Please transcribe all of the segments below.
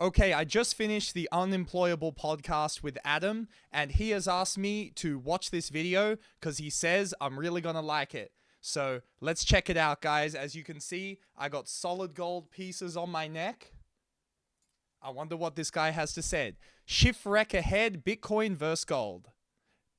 Okay, I just finished the Unemployable podcast with Adam, and he has asked me to watch this video because he says I'm really gonna like it. So let's check it out, guys. As you can see, I got solid gold pieces on my neck. I wonder what this guy has to say. Schiff wreck ahead, Bitcoin versus gold.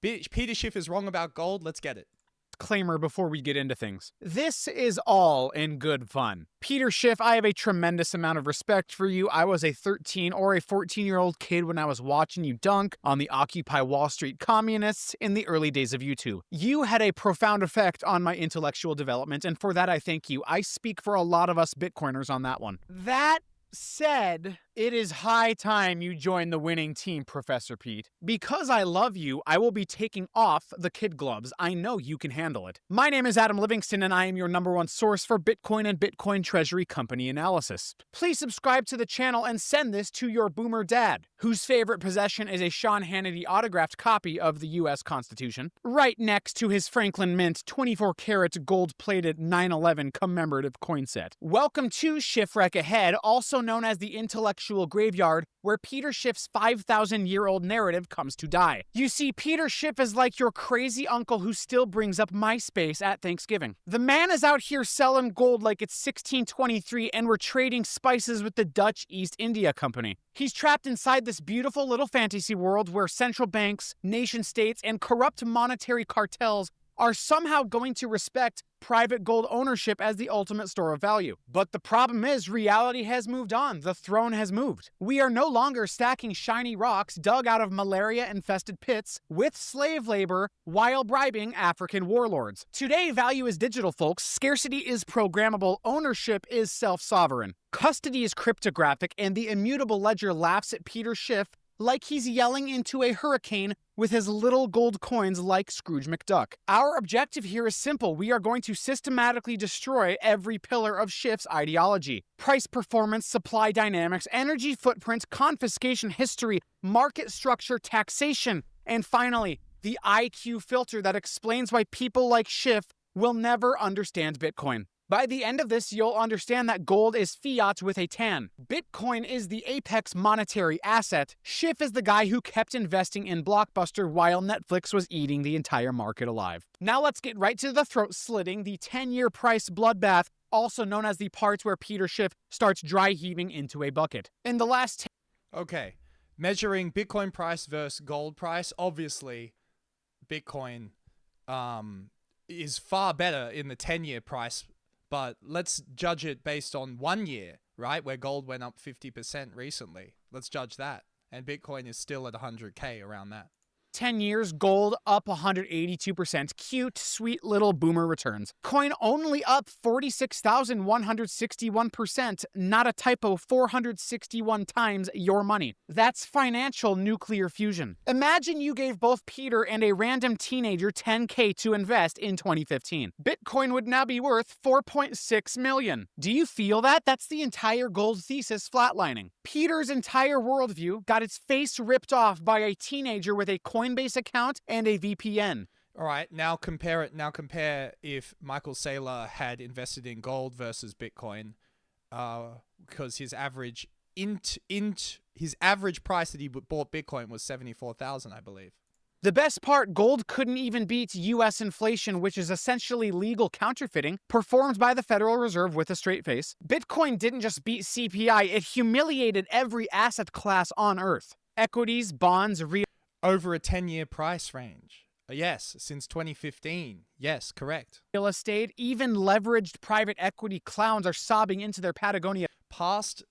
Peter Schiff is wrong about gold. Let's get it. Disclaimer before we get into things. This is all in good fun. Peter Schiff, I have a tremendous amount of respect for you. I was a 13 or a 14-year-old kid when I was watching you dunk on the Occupy Wall Street communists in the early days of YouTube. You had a profound effect on my intellectual development, and for that I thank you. I speak for a lot of us Bitcoiners on that one. That said, it is high time you join the winning team, Professor Pete. Because I love you, I will be taking off the kid gloves. I know you can handle it. My name is Adam Livingston, and I am your #1 source for Bitcoin and Bitcoin Treasury Company analysis. Please subscribe to the channel and send this to your boomer dad, whose favorite possession is a Sean Hannity autographed copy of the U.S. Constitution, right next to his Franklin Mint 24-karat gold-plated 9/11 commemorative coin set. Welcome to Schiff Wreck Ahead, also known as the intellectual graveyard, where Peter Schiff's 5,000-year-old narrative comes to die. You see, Peter Schiff is like your crazy uncle who still brings up MySpace at Thanksgiving. The man is out here selling gold like it's 1623 and we're trading spices with the Dutch East India Company. He's trapped inside this beautiful little fantasy world where central banks, nation-states, and corrupt monetary cartels are somehow going to respect private gold ownership as the ultimate store of value. But the problem is, reality has moved on. The throne has moved. We are no longer stacking shiny rocks dug out of malaria-infested pits with slave labor while bribing African warlords. Today, value is digital, folks. Scarcity is programmable. Ownership is self-sovereign. Custody is cryptographic, and the immutable ledger laughs at Peter Schiff like he's yelling into a hurricane with his little gold coins like Scrooge McDuck. Our objective here is simple. We are going to systematically destroy every pillar of Schiff's ideology. Price performance, supply dynamics, energy footprint, confiscation history, market structure, taxation, and finally, the IQ filter that explains why people like Schiff will never understand Bitcoin. By the end of this, you'll understand that gold is fiat with a tan. Bitcoin is the apex monetary asset. Schiff is the guy who kept investing in Blockbuster while Netflix was eating the entire market alive. Now let's get right to the throat slitting, the 10-year price bloodbath, also known as the parts where Peter Schiff starts dry heaving into a bucket. In the last Okay, measuring Bitcoin price versus gold price, obviously Bitcoin is far better in the 10-year price. But let's judge it based on 1 year, right? Where gold went up 50% recently. Let's judge that. And Bitcoin is still at 100K around that. 10 years, gold up 182%. Cute, sweet little boomer returns. Coin only up 46,161%. Not a typo, 461 times your money. That's financial nuclear fusion. Imagine you gave both Peter and a random teenager 10K to invest in 2015. Bitcoin would now be worth 4.6 million. Do you feel that? That's the entire gold thesis flatlining. Peter's entire worldview got its face ripped off by a teenager with a Coinbase account and a VPN. All right, now compare it. Now compare if Michael Saylor had invested in gold versus Bitcoin, because his average his average price that he bought Bitcoin was 74,000, I believe. The best part, gold couldn't even beat U.S. inflation, which is essentially legal counterfeiting performed by the Federal Reserve with a straight face. Bitcoin didn't just beat CPI, it humiliated every asset class on Earth. Equities, bonds, over a 10-year price range. Yes, since 2015. Yes, correct. Real estate, even leveraged private equity clowns are sobbing into their Patagonia Past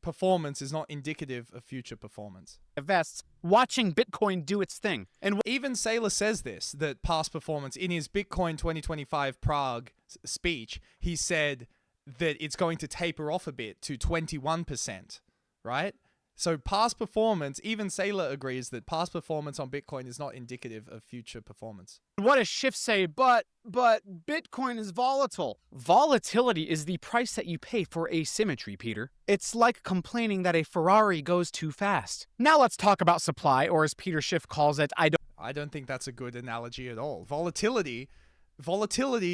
performance is not indicative of future performance. vests, watching Bitcoin do its thing. And even Saylor says this, that past performance, in his Bitcoin 2025 Prague speech, he said that it's going to taper off a bit to 21%, right? So past performance, even Saylor agrees that past performance on Bitcoin is not indicative of future performance. what does Schiff say? But Bitcoin is volatile. Volatility is the price that you pay for asymmetry, Peter. It's like complaining that a Ferrari goes too fast. Now let's talk about supply, or as Peter Schiff calls it, I don't think that's a good analogy at all. Volatility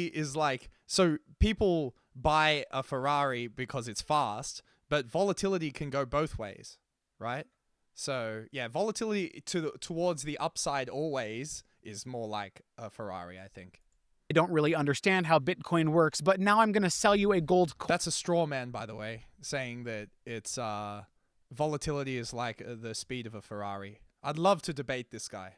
is like, so people buy a Ferrari because it's fast, but volatility can go both ways, right? So yeah, volatility towards the upside always is more like a Ferrari, I think. I don't really understand how Bitcoin works, but now I'm going to sell you a gold coin. That's a straw man, by the way, saying that it's volatility is like the speed of a Ferrari. I'd love to debate this guy.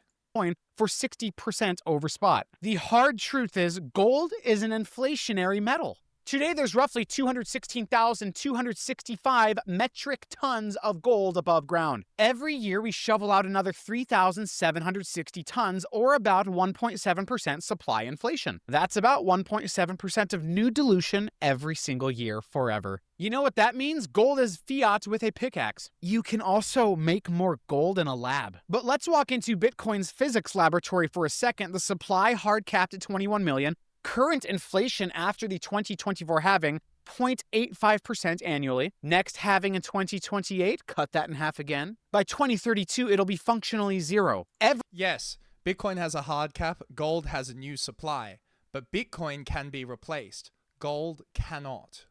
For 60% over spot. The hard truth is gold is an inflationary metal. Today, there's roughly 216,265 metric tons of gold above ground. Every year, we shovel out another 3,760 tons, or about 1.7% supply inflation. That's about 1.7% of new dilution every single year forever. You know what that means? Gold is fiat with a pickaxe. You can also make more gold in a lab. But let's walk into Bitcoin's physics laboratory for a second. The supply hard capped at 21 million. Current inflation after the 2024 halving, 0.85% annually. Next halving in 2028, cut that in half again. By 2032, it'll be functionally zero. Yes, Bitcoin has a hard cap, gold has a new supply, but Bitcoin can be replaced. Gold cannot.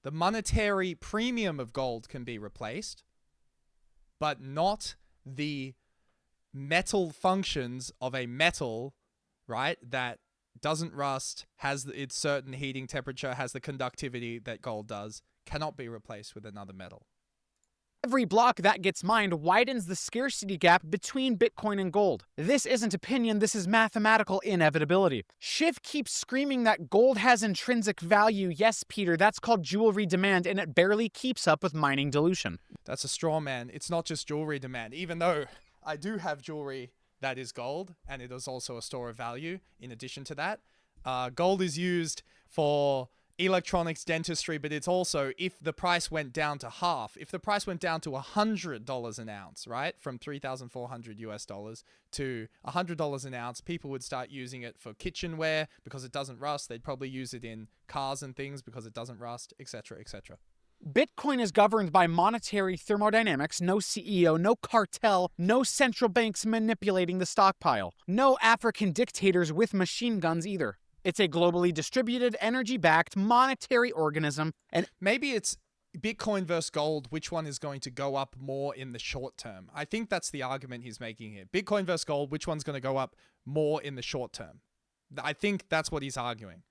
The monetary premium of gold can be replaced, but not the metal functions of a metal, right, that doesn't rust, has its certain heating temperature, has the conductivity that gold does, cannot be replaced with another metal. Every block that gets mined widens the scarcity gap between Bitcoin and gold. This isn't opinion, this is mathematical inevitability. SCHIFF keeps screaming that gold has intrinsic value. Yes, Peter, that's called jewelry demand, and it barely keeps up with mining dilution. That's a straw man. It's not just jewelry demand, even though I do have jewelry that is gold, and it is also a store of value. In addition to that, gold is used for electronics, dentistry, but it's also, if the price went down to half, if the price went down to $100 an ounce, right, from $3,400 to $100 an ounce, people would start using it for kitchenware because it doesn't rust. They'd probably use it in cars and things because it doesn't rust, etc., etc. Bitcoin is governed by monetary thermodynamics, no CEO, no cartel, no central banks manipulating the stockpile, no African dictators with machine guns either. It's a globally distributed, energy-backed, monetary organism, and maybe it's Bitcoin versus gold, which one is going to go up more in the short term? I think that's the argument he's making here. Bitcoin versus gold, which one's going to go up more in the short term? I think that's what he's arguing.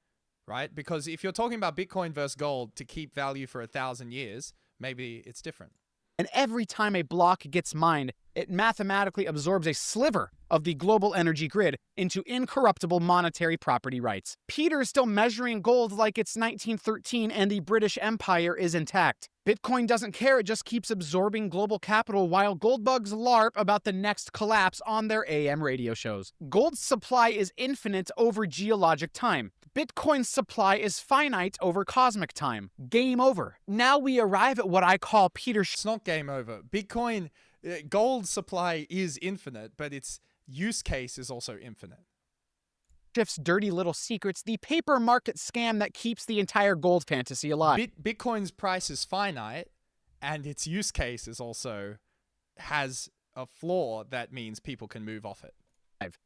Right? Because if you're talking about Bitcoin versus gold to keep value for 1,000 years, maybe it's different. And every time a block gets mined, it mathematically absorbs a sliver of the global energy grid into incorruptible monetary property rights. Peter is still measuring gold like it's 1913 and the British Empire is intact. Bitcoin doesn't care, it just keeps absorbing global capital while goldbugs LARP about the next collapse on their AM radio shows. Gold's supply is infinite over geologic time. Bitcoin's supply is finite over cosmic time. Game over. Now we arrive at what I call It's not game over. Bitcoin, gold supply is infinite, but its use case is also infinite. SCHIFF's dirty little secrets, the paper market scam that keeps the entire gold fantasy alive. Bitcoin's price is finite, and its use case is also has a flaw that means people can move off it.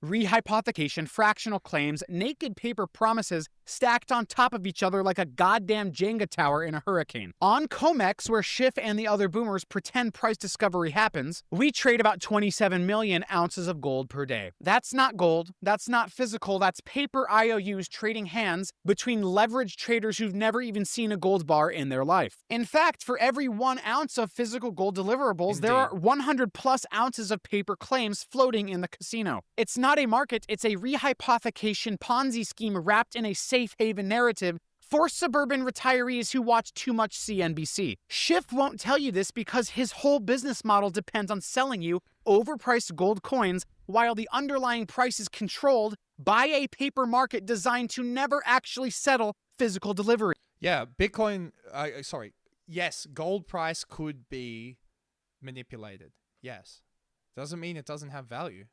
Rehypothecation, fractional claims, naked paper promises stacked on top of each other like a goddamn Jenga tower in a hurricane. On COMEX, where SCHIFF and the other boomers pretend price discovery happens, we trade about 27 million ounces of gold per day. That's not gold, that's not physical, that's paper IOUs trading hands between leveraged traders who've never even seen a gold bar in their life. In fact, for every 1 ounce of physical gold deliverables, there are 100 plus ounces of paper claims floating in the casino. It's not a market, it's a rehypothecation Ponzi scheme wrapped in a safe haven narrative for suburban retirees who watch too much CNBC. SCHIFF won't tell you this because his whole business model depends on selling you overpriced gold coins while the underlying price is controlled by a paper market designed to never actually settle physical delivery. Yeah, Bitcoin, yes, gold price could be manipulated. Yes. Doesn't mean it doesn't have value.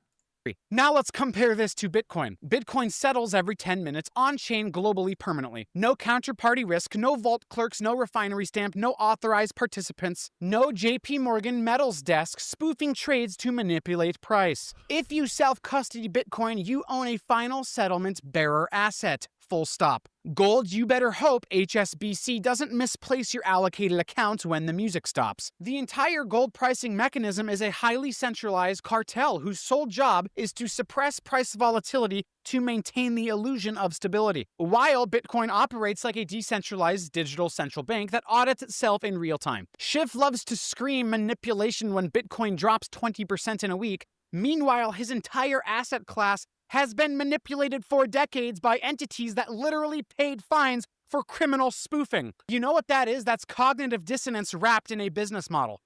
Now let's compare this to Bitcoin. Bitcoin settles every 10 minutes on-chain globally permanently. No counterparty risk, no vault clerks, no refinery stamp, no authorized participants, no JP Morgan metals desk spoofing trades to manipulate price. If you self-custody Bitcoin, you own a final settlement bearer asset. full stop. Gold, you better hope HSBC doesn't misplace your allocated account when the music stops. The entire gold pricing mechanism is a highly centralized cartel whose sole job is to suppress price volatility to maintain the illusion of stability, while Bitcoin operates like a decentralized digital central bank that audits itself in real time. Schiff loves to scream manipulation when Bitcoin drops 20% in a week. Meanwhile, his entire asset class has been manipulated for decades by entities that literally paid fines for criminal spoofing. You know what that is? That's cognitive dissonance wrapped in a business model.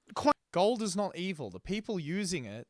Gold is not evil. The people using it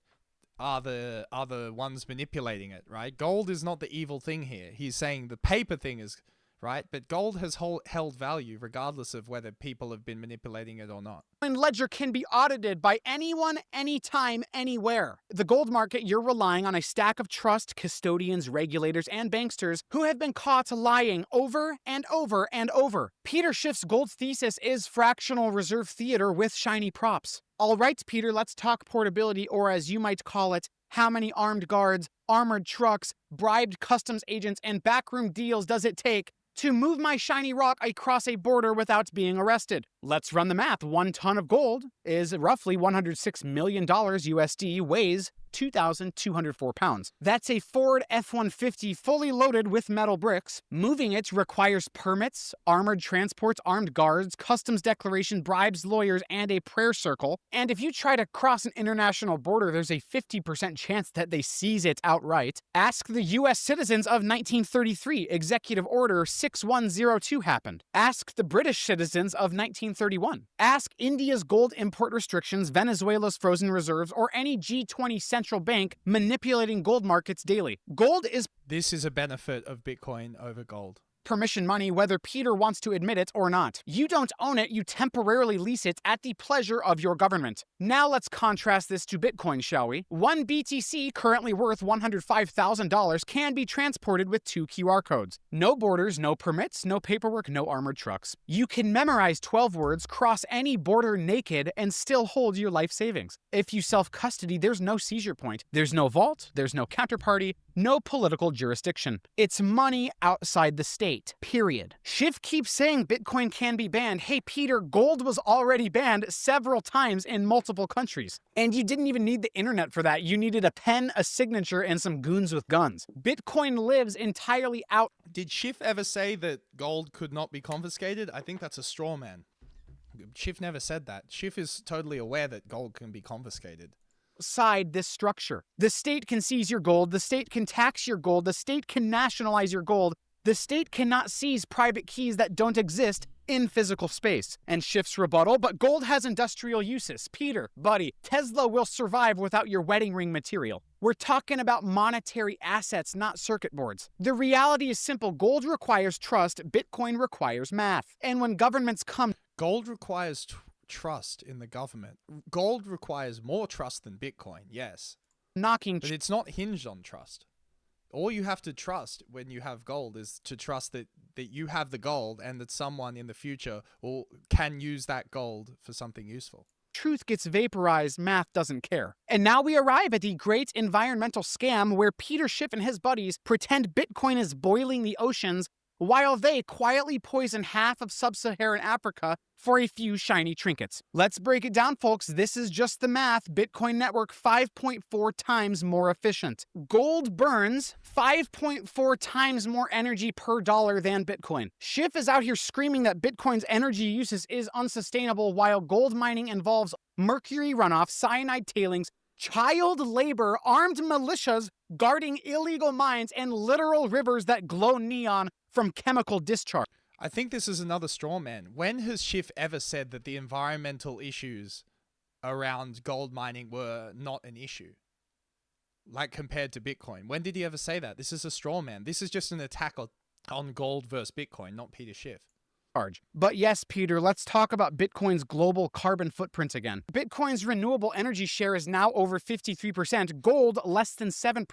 are the ones manipulating it, right? Gold is not the evil thing here. He's saying the paper thing is, right? But gold has held value regardless of whether people have been manipulating it or not. Ledger can be audited by anyone, anytime, anywhere. The gold market, you're relying on a stack of trust, custodians, regulators, and banksters who have been caught lying over and over and over. Peter Schiff's gold thesis is fractional reserve theater with shiny props. All right, Peter, let's talk portability, or as you might call it, how many armed guards, armored trucks, bribed customs agents, and backroom deals does it take to move my shiny rock across a border without being arrested? Let's run the math. 1 ton of gold is roughly $106 million USD, weighs 2,204 pounds. That's a Ford F-150 fully loaded with metal bricks. Moving it requires permits, armored transports, armed guards, customs declaration, bribes, lawyers, and a prayer circle. And if you try to cross an international border, there's a 50% chance that they seize it outright. Ask the U.S. citizens of 1933. Executive Order 6102 happened. Ask the British citizens of 1931. Ask India's gold import restrictions, Venezuela's frozen reserves, or any G20 central bank manipulating gold markets daily. Gold is... This is a benefit of Bitcoin over gold. Permission money, whether Peter wants to admit it or not. You don't own it, you temporarily lease it at the pleasure of your government. Now let's contrast this to Bitcoin, shall we? 1 BTC, currently worth $105,000, can be transported with 2 QR codes. No borders, no permits, no paperwork, no armored trucks. You can memorize 12 words, cross any border naked, and still hold your life savings. If you self-custody, there's no seizure point. There's no vault, there's no counterparty, no political jurisdiction. It's money outside the state, period. Schiff keeps saying Bitcoin can be banned. Hey, Peter, gold was already banned several times in multiple countries. And you didn't even need the internet for that. You needed a pen, a signature, and some goons with guns. Bitcoin lives entirely out. Did Schiff ever say that gold could not be confiscated? I think that's a straw man. Schiff never said that. Schiff is totally aware that gold can be confiscated. Outside this structure. The state can seize your gold, the state can tax your gold, the state can nationalize your gold, the state cannot seize private keys that don't exist in physical space. And Schiff's rebuttal, but gold has industrial uses. Peter, buddy, Tesla will survive without your wedding ring material. We're talking about monetary assets, not circuit boards. The reality is simple. Gold requires trust, Bitcoin requires math. And when governments come... Gold requires trust in the government. Gold requires more trust than Bitcoin, yes. But it's not hinged on trust. All you have to trust when you have gold is to trust that you have the gold and that someone in the future can use that gold for something useful. Truth gets vaporized, math doesn't care. And now we arrive at the great environmental scam where Peter Schiff and his buddies pretend Bitcoin is boiling the oceans while they quietly poison half of sub-Saharan Africa for a few shiny trinkets. Let's break it down, folks. This is just the math. Bitcoin network 5.4 times more efficient. Gold burns 5.4 times more energy per dollar than Bitcoin. Schiff is out here screaming that Bitcoin's energy usage is unsustainable while gold mining involves mercury runoff, cyanide tailings, child labor, armed militias guarding illegal mines, and literal rivers that glow neon from chemical discharge. I think this is another straw man. When has Schiff ever said that the environmental issues around gold mining were not an issue? Like compared to Bitcoin. When did he ever say that? This is a straw man. This is just an attack on gold versus Bitcoin, not Peter Schiff. But yes, Peter, let's talk about Bitcoin's global carbon footprint again. Bitcoin's renewable energy share is now over 53%, gold less than 7%.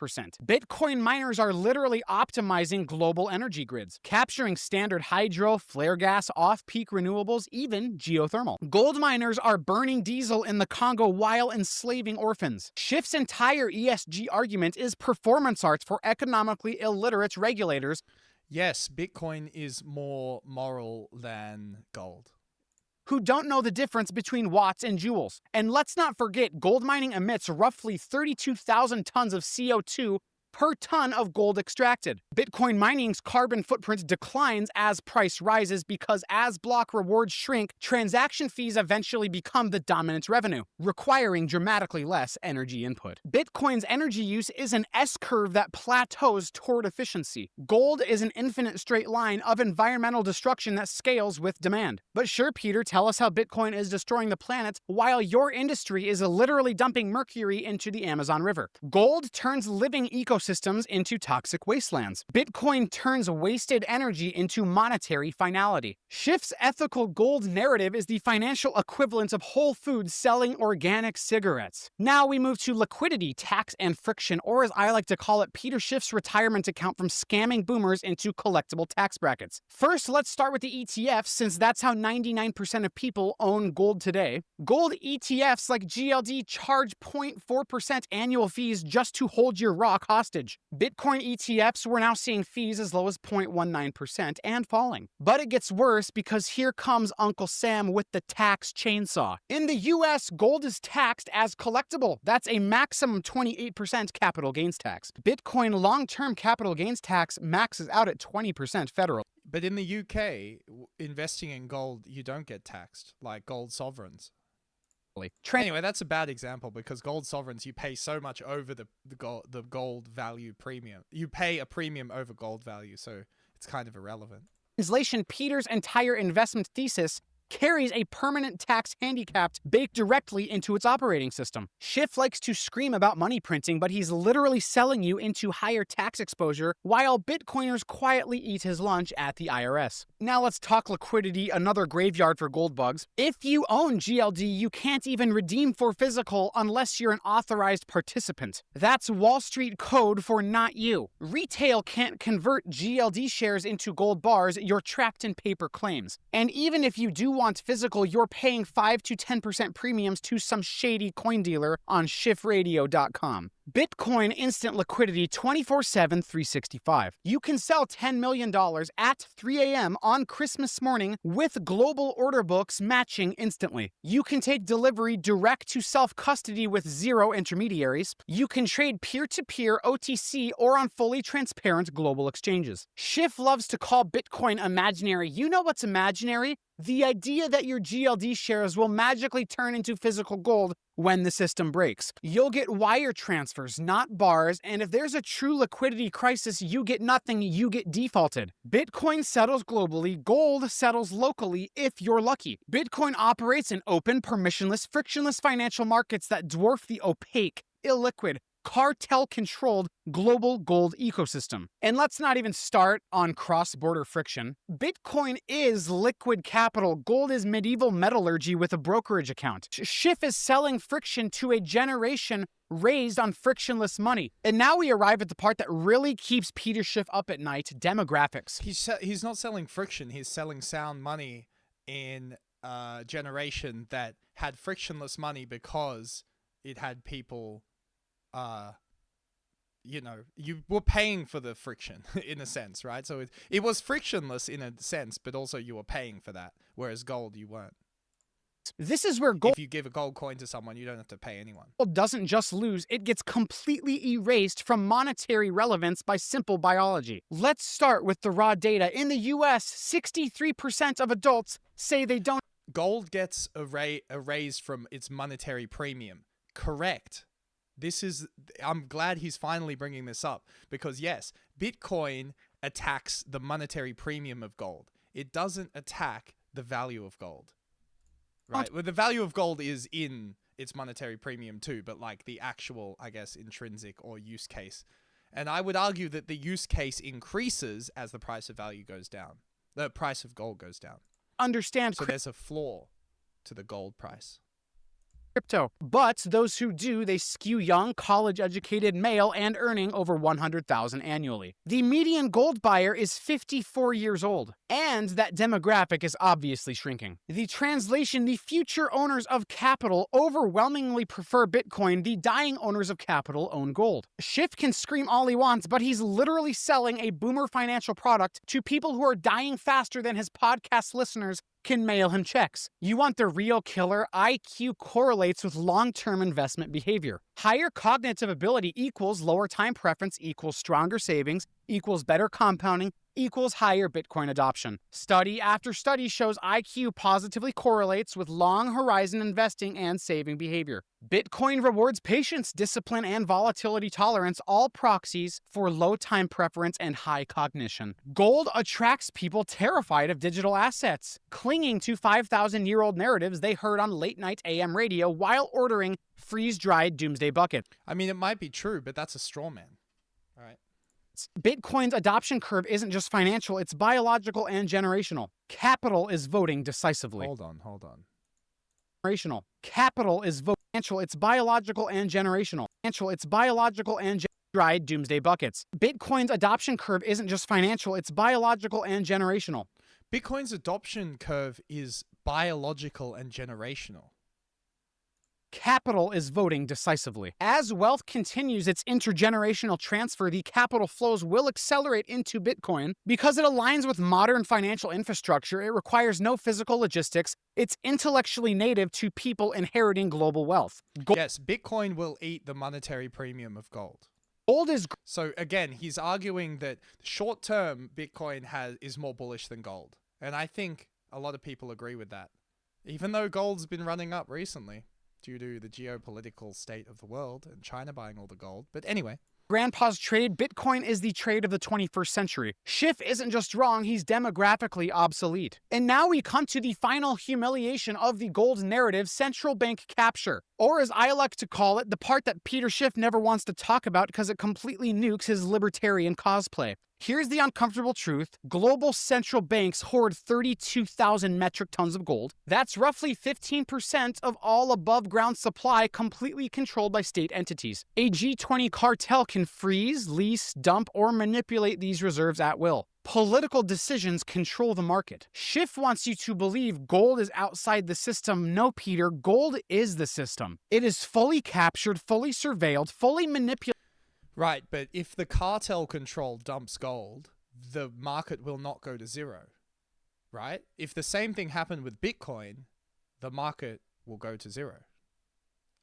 Bitcoin miners are literally optimizing global energy grids, capturing standard hydro, flare gas, off-peak renewables, even geothermal. Gold miners are burning diesel in the Congo while enslaving orphans. Schiff's entire ESG argument is performance art for economically illiterate regulators. Yes, Bitcoin is more moral than gold. Who don't know the difference between watts and joules. And let's not forget, gold mining emits roughly 32,000 tons of CO2 per ton of gold extracted. Bitcoin mining's carbon footprint declines as price rises because as block rewards shrink, transaction fees eventually become the dominant revenue, requiring dramatically less energy input. Bitcoin's energy use is an S-curve that plateaus toward efficiency. Gold is an infinite straight line of environmental destruction that scales with demand. But sure, Peter, tell us how Bitcoin is destroying the planet while your industry is literally dumping mercury into the Amazon River. Gold turns living ecosystems into toxic wastelands. Bitcoin turns wasted energy into monetary finality. SCHIFF's ethical gold narrative is the financial equivalent of Whole Foods selling organic cigarettes. Now we move to liquidity, tax, and friction, or as I like to call it, Peter Schiff's retirement account from scamming boomers into collectible tax brackets. First, let's start with the ETFs, since that's how 99% of people own gold today. Gold ETFs like GLD charge 0.4% annual fees just to hold your rock hostage. Bitcoin ETFs, we're now seeing fees as low as 0.19% and falling. But it gets worse because here comes Uncle Sam with the tax chainsaw. In the US, gold is taxed as collectible. That's a maximum 28% capital gains tax. Bitcoin long-term capital gains tax maxes out at 20% federal. But in the UK, investing in gold, you don't get taxed, like gold sovereigns. Anyway, that's a bad example because gold sovereigns, you pay so much over the gold value premium. You pay a premium over gold value, so it's kind of irrelevant. Translation, Peter's entire investment thesis carries a permanent tax handicap baked directly into its operating system. Schiff likes to scream about money printing, but he's literally selling you into higher tax exposure while Bitcoiners quietly eat his lunch at the IRS. Now let's talk liquidity, another graveyard for gold bugs. If you own GLD, you can't even redeem for physical unless you're an authorized participant. That's Wall Street code for not you. Retail can't convert GLD shares into gold bars, you're trapped in paper claims. And even if you do want physical, you're paying 5 to 10% premiums to some shady coin dealer on SchiffRadio.com. Bitcoin instant liquidity 24/7, 365. You can sell $10 million at 3 a.m. on Christmas morning with global order books matching instantly. You can take delivery direct to self-custody with zero intermediaries. You can trade peer-to-peer, OTC, or on fully transparent global exchanges. Schiff loves to call Bitcoin imaginary. You know what's imaginary? The idea that your GLD shares will magically turn into physical gold when the system breaks. You'll get wire transfers, not bars, and if there's a true liquidity crisis, you get nothing, you get defaulted. Bitcoin settles globally, gold settles locally if you're lucky. Bitcoin operates in open, permissionless, frictionless financial markets that dwarf the opaque, illiquid, cartel-controlled global gold ecosystem. And let's not even start on cross-border friction. Bitcoin is liquid capital. Gold is medieval metallurgy with a brokerage account. Schiff is selling friction to a generation raised on frictionless money. And now we arrive at the part that really keeps Peter Schiff up at night, demographics. He's not selling friction, he's selling sound money in a generation that had frictionless money because it had people... you were paying for the friction in a sense, right? So it was frictionless in a sense, but also you were paying for that, whereas gold, you weren't. This is where gold... If you give a gold coin to someone, you don't have to pay anyone. Gold doesn't just lose, it gets completely erased from monetary relevance by simple biology. Let's start with the raw data. In the US, 63% of adults say they don't... Gold gets erased from its monetary premium. Correct. I'm glad he's finally bringing this up because yes, Bitcoin attacks the monetary premium of gold. It doesn't attack the value of gold, right? Well, the value of gold is in its monetary premium too, but like the actual, I guess, intrinsic or use case. And I would argue that the use case increases as the price of value goes down. The price of gold goes down. Understand. So there's a flaw to the gold price. crypto. But those who do, they skew young, college-educated male and earning over $100,000 annually. The median gold buyer is 54 years old, and that demographic is obviously shrinking. The translation, the future owners of capital overwhelmingly prefer Bitcoin. The dying owners of capital own gold. Schiff can scream all he wants, but he's literally selling a boomer financial product to people who are dying faster than his podcast listeners can mail him checks. You want the real killer? IQ correlates with long-term investment behavior. Higher cognitive ability equals lower time preference equals stronger savings equals better compounding equals higher Bitcoin adoption. Study after study shows IQ positively correlates with long horizon investing and saving behavior. Bitcoin rewards patience, discipline, and volatility tolerance, all proxies for low time preference and high cognition. Gold attracts people terrified of digital assets, clinging to 5,000-year-old narratives they heard on late-night AM radio while ordering freeze-dried doomsday bucket. I mean, it might be true, but that's a straw man. All right. Bitcoin's adoption curve isn't just financial, it's biological and generational. Capital is voting decisively. Hold on. Generational. Capital is financial, it's biological and generational. It's biological and dried doomsday buckets. Bitcoin's adoption curve isn't just financial, it's biological and generational. Bitcoin's adoption curve is biological and generational. Capital is voting decisively. As wealth continues its intergenerational transfer, the capital flows will accelerate into Bitcoin because it aligns with modern financial infrastructure. It requires no physical logistics. It's intellectually native to people inheriting global wealth. Yes, Bitcoin will eat the monetary premium of gold. Gold is... So again, he's arguing that short-term Bitcoin is more bullish than gold. And I think a lot of people agree with that. Even though gold's been running up recently due to the geopolitical state of the world and China buying all the gold. But anyway. Grandpa's trade, Bitcoin is the trade of the 21st century. Schiff isn't just wrong, he's demographically obsolete. And now we come to the final humiliation of the gold narrative, central bank capture. Or as I like to call it, the part that Peter Schiff never wants to talk about because it completely nukes his libertarian cosplay. Here's the uncomfortable truth. Global central banks hoard 32,000 metric tons of gold. That's roughly 15% of all above-ground supply, completely controlled by state entities. A G20 cartel can freeze, lease, dump, or manipulate these reserves at will. Political decisions control the market. Schiff wants you to believe gold is outside the system. No, Peter, gold is the system. It is fully captured, fully surveilled, fully manipulated. Right, but if the cartel control dumps gold, the market will not go to zero, right? If the same thing happened with Bitcoin, the market will go to zero,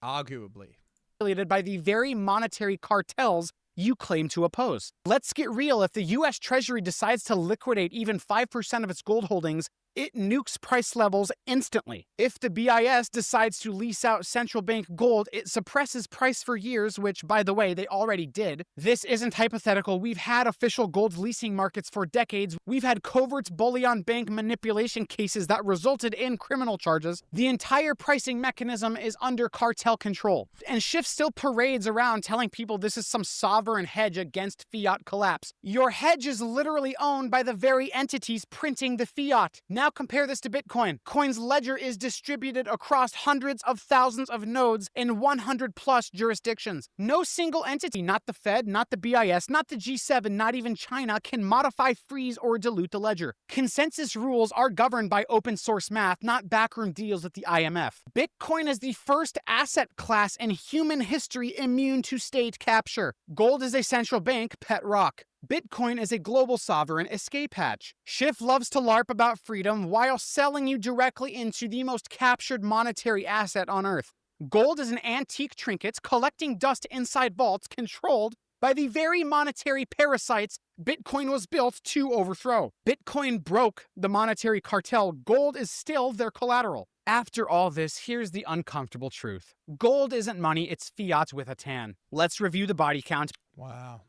arguably. By the very monetary cartels you claim to oppose. Let's get real. If the U.S. Treasury decides to liquidate even 5% of its gold holdings, it nukes price levels instantly. If the BIS decides to lease out central bank gold, it suppresses price for years, which, by the way, they already did. This isn't hypothetical. We've had official gold leasing markets for decades. We've had covert bullion bank manipulation cases that resulted in criminal charges. The entire pricing mechanism is under cartel control. And Schiff still parades around telling people this is some sovereign hedge against fiat collapse. Your hedge is literally owned by the very entities printing the fiat. Now compare this to Bitcoin. Coin's ledger is distributed across hundreds of thousands of nodes in 100 plus jurisdictions. No single entity, not the Fed, not the BIS, not the G7, not even China, can modify, freeze, or dilute the ledger. Consensus rules are governed by open source math, not backroom deals with the IMF. Bitcoin is the first asset class in human history immune to state capture. Gold is a central bank pet rock. Bitcoin is a global sovereign escape hatch. Schiff loves to LARP about freedom while selling you directly into the most captured monetary asset on Earth. Gold is an antique trinket collecting dust inside vaults controlled by the very monetary parasites Bitcoin was built to overthrow. Bitcoin broke the monetary cartel. Gold is still their collateral. After all this, here's the uncomfortable truth. Gold isn't money, it's fiat with a tan. Let's review the body count. Wow.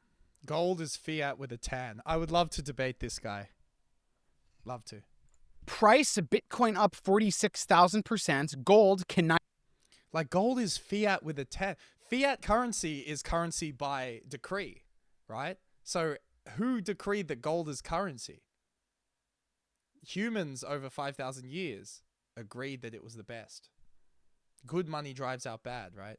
Gold is fiat with a tan. I would love to debate this guy. Love to. Price, Bitcoin up 46,000%. Gold cannot... Like, gold is fiat with a tan. Fiat currency is currency by decree, right? So who decreed that gold is currency? Humans over 5,000 years agreed that it was the best. Good money drives out bad, right?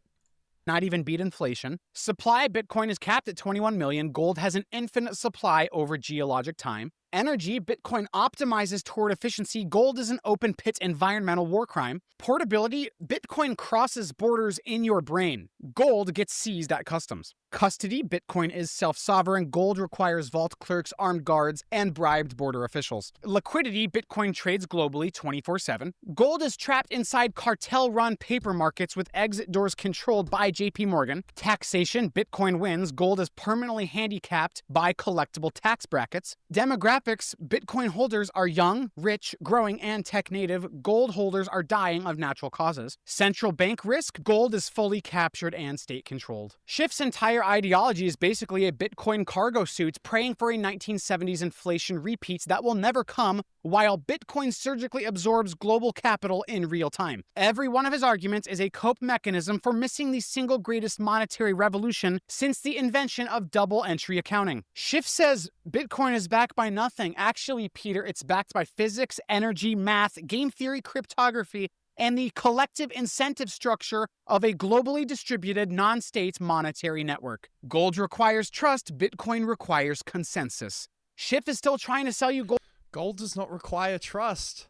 Not even beat inflation. Supply Bitcoin is capped at 21 million. Gold has an infinite supply over geologic time. Energy, Bitcoin optimizes toward efficiency. Gold is an open pit environmental war crime. Portability, Bitcoin crosses borders in your brain. Gold gets seized at customs. Custody, Bitcoin is self-sovereign. Gold requires vault clerks, armed guards, and bribed border officials. Liquidity, Bitcoin trades globally 24/7. Gold is trapped inside cartel-run paper markets with exit doors controlled by JP Morgan. Taxation, Bitcoin wins. Gold is permanently handicapped by collectible tax brackets. Demographics, Bitcoin holders are young, rich, growing, and tech native. Gold holders are dying of natural causes. Central bank risk, gold is fully captured and state controlled. SCHIFF's entire ideology is basically a Bitcoin cargo suit praying for a 1970s inflation repeat that will never come, while Bitcoin surgically absorbs global capital in real time. Every one of his arguments is a cope mechanism for missing the single greatest monetary revolution since the invention of double entry accounting. SCHIFF says Bitcoin is backed by nothing. Actually, Peter, it's backed by physics, energy, math, game theory, cryptography, and the collective incentive structure of a globally distributed non-state monetary network. Gold requires trust, Bitcoin requires consensus. SCHIFF is still trying to sell you gold. Gold does not require trust.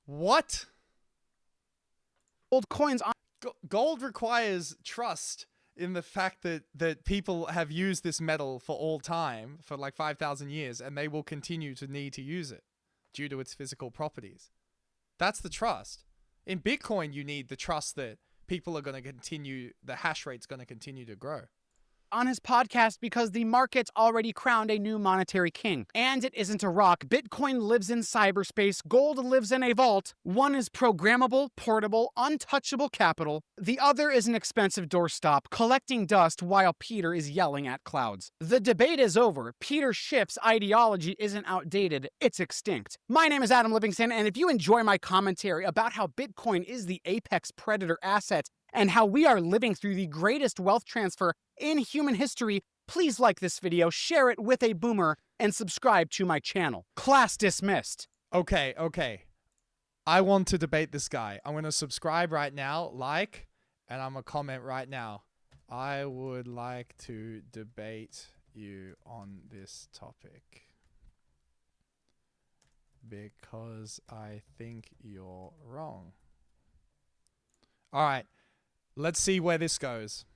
What? Gold coins on Gold requires trust in the fact that people have used this metal for all time, for like 5,000 years, and they will continue to need to use it due to its physical properties. That's the trust. In Bitcoin, you need the trust that people are going to continue, the hash rate's going to continue to grow. On his podcast because the market's already crowned a new monetary king. And it isn't a rock. Bitcoin lives in cyberspace. Gold lives in a vault. One is programmable, portable, untouchable capital. The other is an expensive doorstop, collecting dust while Peter is yelling at clouds. The debate is over. Peter Schiff's ideology isn't outdated. It's extinct. My name is Adam Livingston, and if you enjoy my commentary about how Bitcoin is the apex predator asset and how we are living through the greatest wealth transfer in human history, please like this video, share it with a boomer, and subscribe to my channel. Class dismissed. Okay. I want to debate this guy. I'm going to subscribe right now, like, and I'm going to comment right now. I would like to debate you on this topic because I think you're wrong. All right. Let's see where this goes.